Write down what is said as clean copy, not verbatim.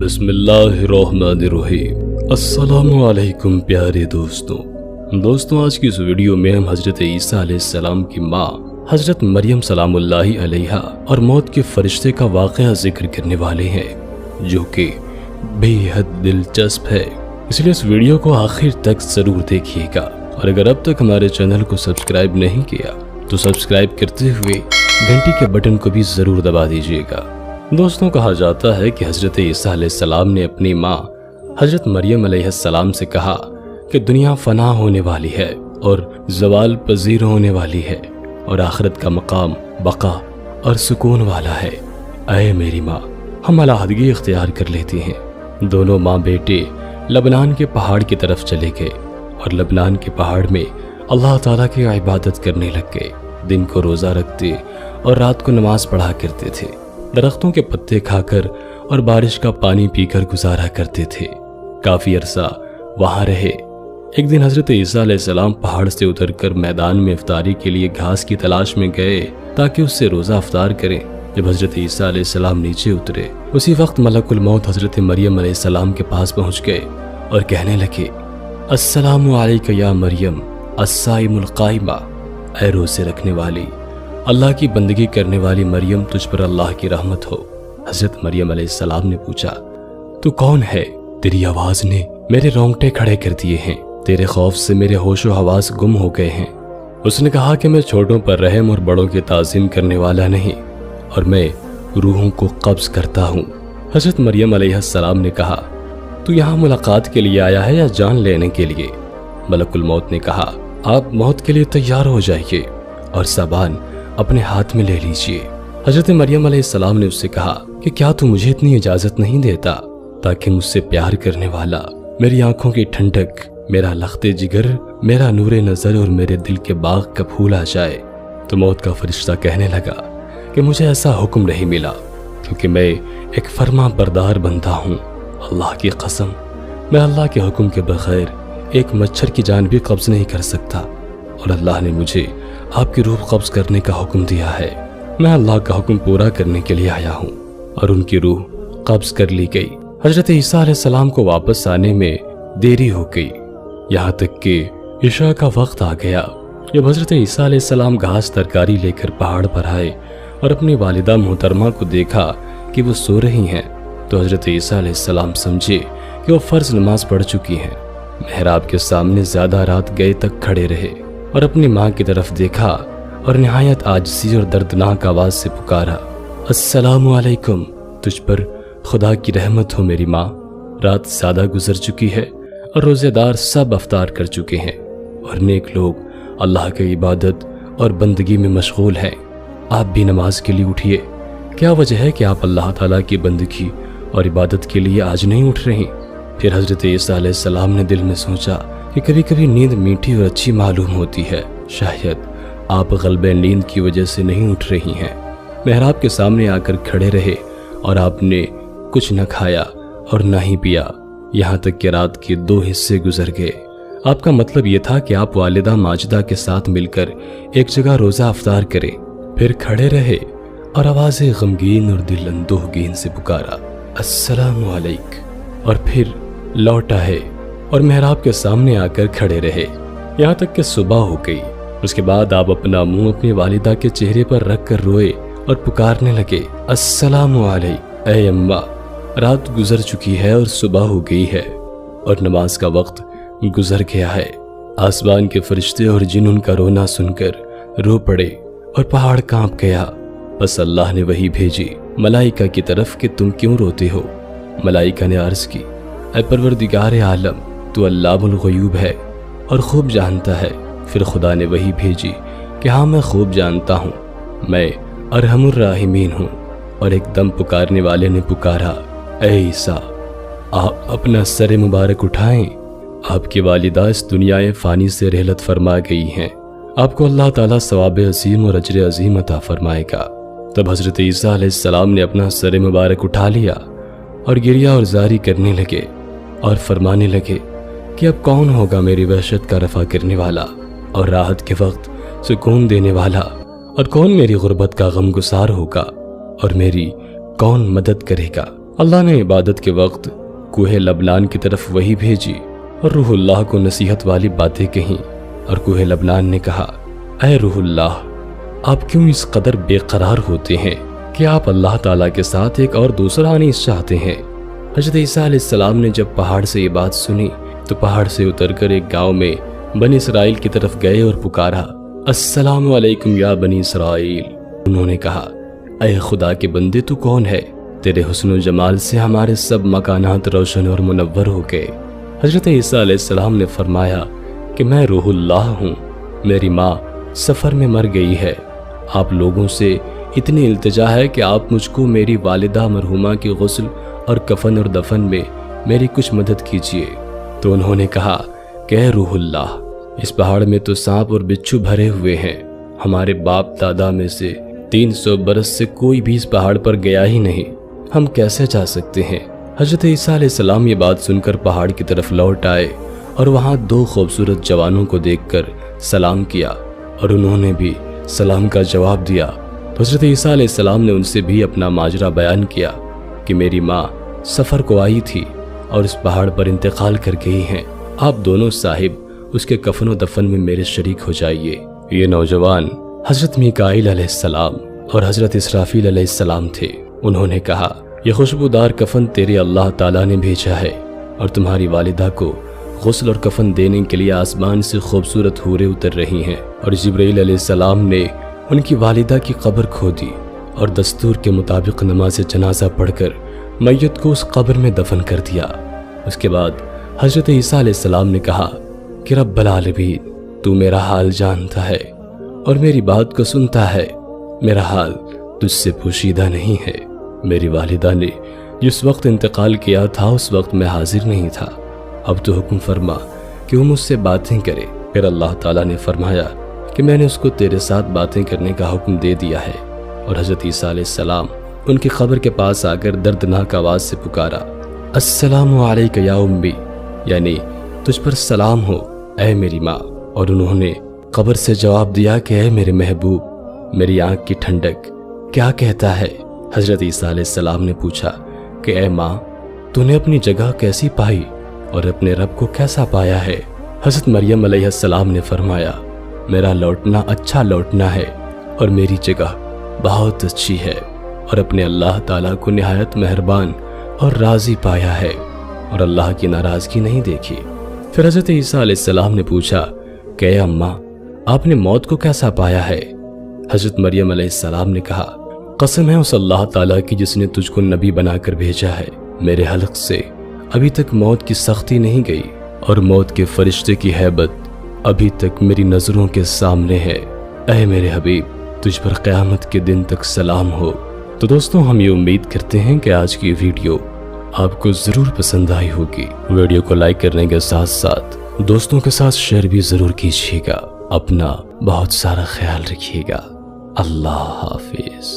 बिस्मिल्लाहिर्रहमानिर्रहीम। अस्सलामु अलैकुम प्यारे दोस्तों, आज की इस वीडियो में हम हजरत ईसा अलैहिस्सलाम की माँ हजरत मरियम सलामुल्लाहि अलैहा और मौत के फरिश्ते का वाक़या जिक्र करने वाले हैं, जो कि बेहद दिलचस्प है। इसलिए इस वीडियो को आखिर तक जरूर देखिएगा, और अगर अब तक हमारे चैनल को सब्सक्राइब नहीं किया तो सब्सक्राइब करते हुए घंटी के बटन को भी जरूर दबा दीजिएगा। दोस्तों, कहा जाता है कि हजरत ईसा अलैहिस्सलाम ने अपनी माँ हजरत मरियम अलैहिस्सलाम से कहा कि दुनिया फना होने वाली है और जवाल पजीर होने वाली है और आखिरत का मकाम बका और सुकून वाला है। ऐ मेरी माँ, हम अलहदगी इख्तियार कर लेती हैं। दोनों माँ बेटे लबनान के पहाड़ की तरफ चले गए और लबनान के पहाड़ में अल्लाह ताला की इबादत करने लग गए। दिन को रोज़ा रखते और रात को नमाज पढ़ा करते थे। दरख्तों के पत्ते खाकर और बारिश का पानी पीकर गुजारा करते थे। काफ़ी अरसा वहाँ रहे। एक दिन हजरत ईसा अलैहिस्सलाम पहाड़ से उतरकर मैदान में इफ्तारी के लिए घास की तलाश में गए ताकि उससे रोज़ा इफ्तार करें। जब हजरत ईसा अलैहिस्सलाम नीचे उतरे, उसी वक्त मलकुल मौत हजरत मरियम अलैहिस्सलाम के पास पहुँच गए और कहने लगे, अस्सलामु अलैका या मरियम अस्साइमुल काइमा। ऐ रोज़े रखने वाली, अल्लाह की बंदगी करने वाली मरियम, तुझ पर अल्लाह की रहमत हो। हजरत मरियम अलैहिस्सलाम ने पूछा, तू कौन है? तेरी आवाज ने मेरे रोंगटे खड़े कर दिए हैं। तेरे खौफ से मेरे होशो हवास गुम हो गए हैं। उसने कहा कि मैं छोटों पर रहम और बड़ों की ताज़ीम करने वाला नहीं, और मैं रूहों को कब्ज करता हूँ। हजरत मरियम अलैहिस्सलाम ने कहा, तू यहाँ मुलाकात के लिए आया है या जान लेने के लिए? मलकुल मौत ने कहा, आप मौत के लिए तैयार हो जाइए और ज़बान अपने हाथ में ले लीजिए। हजरत मरियम अलैहिस्सलाम ने उससे कहा कि क्या तू मुझे इतनी इजाजत नहीं देता ताकि मुझसे प्यार करने वाला, मेरी आंखों की ठंडक, मेरा लख्ते जिगर, मेरा नूरे नजर और मेरे दिल के बाग का फूल आ जाए? तो मौत का फरिश्ता कहने लगा कि मुझे ऐसा हुक्म नहीं मिला, क्योंकि मैं एक फर्मा बरदार बंदा हूँ। अल्लाह की कसम, मैं अल्लाह के हुक्म के बगैर एक मच्छर की जान भी कब्ज नहीं कर सकता, और अल्लाह ने मुझे आपकी रूह कब्ज करने का हुक्म दिया है। मैं अल्लाह का हुक्म पूरा करने के लिए आया हूँ। और उनकी रूह कब्ज कर ली गई। हजरत ईसा अलैहिस्सलाम को वापस आने में देरी हो गई, यहाँ तक कि इशा का वक्त आ गया। जब हजरत ईसा अलैहिस्सलाम घास तरकारी लेकर पहाड़ पर आए और अपनी वालिदा मोहतरमा को देखा कि वो सो रही हैं, तो हजरत ईसा अलैहिस्सलाम समझे कि वो फ़र्ज नमाज पढ़ चुकी हैं। मेहराब के सामने ज़्यादा रात गए तक खड़े रहे और अपनी माँ की तरफ देखा और निहायत आजिज़ी और दर्दनाक आवाज़ से पुकारा, अस्सलामु अलैकुम, तुझ पर खुदा की रहमत हो मेरी माँ। रात ज़्यादा गुजर चुकी है और रोज़ेदार सब अफ्तार कर चुके हैं और नेक लोग अल्लाह की इबादत और बंदगी में मशगूल हैं। आप भी नमाज के लिए उठिए। क्या वजह है कि आप अल्लाह ताला की बंदगी और इबादत के लिए आज नहीं उठ रही? फिर हजरत ईसा अलैहिस्सलाम ने दिल में सोचा कि कभी कभी नींद मीठी और अच्छी मालूम होती है, शायद आप ग़ल्बे नींद की वजह से नहीं उठ रही हैं। मेहराब के सामने आकर खड़े रहे और आपने कुछ न खाया और न ही पिया, यहाँ तक कि रात के 2 हिस्से गुजर गए। आपका मतलब ये था कि आप वालिदा माजिदा के साथ मिलकर एक जगह रोज़ा अफ्तार करें। फिर खड़े रहे और आवाज़ गमगीन और दिल अंदोहगीन से पुकारा, अस्सलामु अलैक, और फिर लौट आए और मेहराब के सामने आकर खड़े रहे, यहाँ तक कि सुबह हो गई। उसके बाद आप अपना मुंह अपनी वालिदा के चेहरे पर रख कर रोए और पुकारने लगे, अस्सलामु अलैक, ऐ अम्मा, रात गुजर चुकी है और सुबह हो गई है और नमाज का वक्त गुजर गया है। आसमान के फरिश्ते और जिन उनका रोना सुनकर रो पड़े और पहाड़ कांप गया। बस अल्लाह ने वही भेजी मलाइका की तरफ कि तुम क्यों रोते हो? मलाइका ने अर्ज की, ऐ परवरदिगार आलम, तू अल्लाहुल ग़यूब है और खूब जानता है। फिर खुदा ने वही भेजी कि हाँ, मैं खूब जानता हूँ, मैं अरहमुर राहिमीन हूँ। और एकदम पुकारने वाले ने पुकारा, ऐ ईसा, आप अपना सर मुबारक उठाएं। आपकी वालिदा इस दुनिया फ़ानी से रहलत फरमा गई हैं। आपको अल्लाह ताला सवाब अज़ीम और अजर अज़ीम अता फरमाएगा। तब हज़रत ईसा अलैहिस्सलाम ने अपना सर मुबारक उठा लिया और गिरिया और जारी करने लगे और फरमाने लगे कि अब कौन होगा मेरी वहशत का रफ़ा करने वाला और राहत के वक्त सुकून देने वाला, और कौन मेरी गुर्बत का गम गुसार होगा और मेरी कौन मदद करेगा। اللہ نے عبادت کے وقت کوہ لبنان کی طرف وہی بھیجی اور روح اللہ کو نصیحت والی باتیں کہیں، اور کوہ لبنان نے کہا، اے روح اللہ، آپ کیوں اس قدر بے قرار ہوتے ہیں کہ آپ اللہ تعالیٰ کے ساتھ ایک اور دوسرا انیس چاہتے ہیں؟ حضرت عیسیٰ علیہ السلام نے جب پہاڑ سے یہ بات سنی تو پہاڑ سے اتر کر ایک گاؤں میں بنی اسرائیل کی طرف گئے اور پکارا، السلام علیکم یا بنی اسرائیل۔ انہوں نے کہا، اے خدا کے بندے، تو کون ہے؟ تیرے حسن و جمال سے ہمارے سب مکانات روشن اور منور ہو گئے۔ حضرت عیسیٰ علیہ السلام نے فرمایا کہ میں روح اللہ ہوں، میری ماں سفر میں مر گئی ہے، آپ لوگوں سے اتنی التجا ہے کہ آپ مجھ کو میری والدہ مرحومہ کی غسل اور کفن اور دفن میں میری کچھ مدد کیجیے۔ تو انہوں نے کہا کہ اے روح اللہ، اس پہاڑ میں تو سانپ اور بچھو بھرے ہوئے ہیں، ہمارے باپ دادا میں سے 300 برس سے کوئی بھی اس پہاڑ پر گیا ہی نہیں، ہم کیسے جا سکتے ہیں؟ حضرت عیسیٰ علیہ السلام یہ بات سن کر پہاڑ کی طرف لوٹ آئے اور وہاں 2 خوبصورت جوانوں کو دیکھ کر سلام کیا اور انہوں نے بھی سلام کا جواب دیا۔ تو حضرت عیسیٰ علیہ السلام نے ان سے بھی اپنا ماجرا بیان کیا کہ میری ماں سفر کو آئی تھی اور اس پہاڑ پر انتقال کر گئی ہیں، آپ دونوں صاحب اس کے کفن و دفن میں میرے شریک ہو جائیے۔ یہ نوجوان حضرت میکائیل علیہ السلام اور حضرت اسرافیل علیہ السلام تھے۔ انہوں نے کہا، یہ خوشبودار کفن تیرے اللہ تعالیٰ نے بھیجا ہے، اور تمہاری والدہ کو غسل اور کفن دینے کے لیے آسمان سے خوبصورت حوریں اتر رہی ہیں۔ اور جبرائیل علیہ السلام نے ان کی والدہ کی قبر کھودی اور دستور کے مطابق نماز جنازہ پڑھ کر میت کو اس قبر میں دفن کر دیا۔ اس کے بعد حضرت عیسیٰ علیہ السلام نے کہا کہ رب العالمین، تو میرا حال جانتا ہے اور میری بات کو سنتا ہے، میرا حال تجھ سے پوشیدہ نہیں ہے۔ میری والدہ نے جس وقت انتقال کیا تھا اس وقت میں حاضر نہیں تھا، اب تو حکم فرما کہ وہ مجھ سے باتیں کرے۔ پھر اللہ تعالیٰ نے فرمایا کہ میں نے اس کو تیرے ساتھ باتیں کرنے کا حکم دے دیا ہے، اور حضرت عیسیٰ علیہ السلام ان کی قبر کے پاس آ کر دردناک آواز سے پکارا، السلام علیک یا امی، یعنی تجھ پر سلام ہو اے میری ماں۔ اور انہوں نے قبر سے جواب دیا کہ اے میرے محبوب، میری آنکھ کی ٹھنڈک، کیا کہتا ہے؟ حضرت عیسیٰ علیہ السلام نے پوچھا کہ اے ماں، تو نے اپنی جگہ کیسی پائی اور اپنے رب کو کیسا پایا ہے؟ حضرت مریم علیہ السلام نے فرمایا، میرا لوٹنا اچھا لوٹنا ہے اور میری جگہ بہت اچھی ہے، اور اپنے اللہ تعالیٰ کو نہایت مہربان اور راضی پایا ہے، اور اللہ کی ناراضگی نہیں دیکھی۔ پھر حضرت عیسیٰ علیہ السلام نے پوچھا کہ اے اماں، آپ نے موت کو کیسا پایا ہے؟ حضرت مریم علیہ السلام نے کہا، قسم ہے اس اللہ تعالیٰ کی جس نے تجھ کو نبی بنا کر بھیجا ہے، میرے حلق سے ابھی تک موت کی سختی نہیں گئی، اور موت کے فرشتے کی ہیبت ابھی تک میری نظروں کے سامنے ہے۔ اے میرے حبیب، تجھ پر قیامت کے دن تک سلام ہو۔ تو دوستوں، ہم یہ امید کرتے ہیں کہ آج کی ویڈیو آپ کو ضرور پسند آئی ہوگی۔ ویڈیو کو لائک کرنے کے ساتھ ساتھ دوستوں کے ساتھ شیئر بھی ضرور کیجیے گا۔ اپنا بہت سارا خیال رکھیے گا۔ اللہ حافظ۔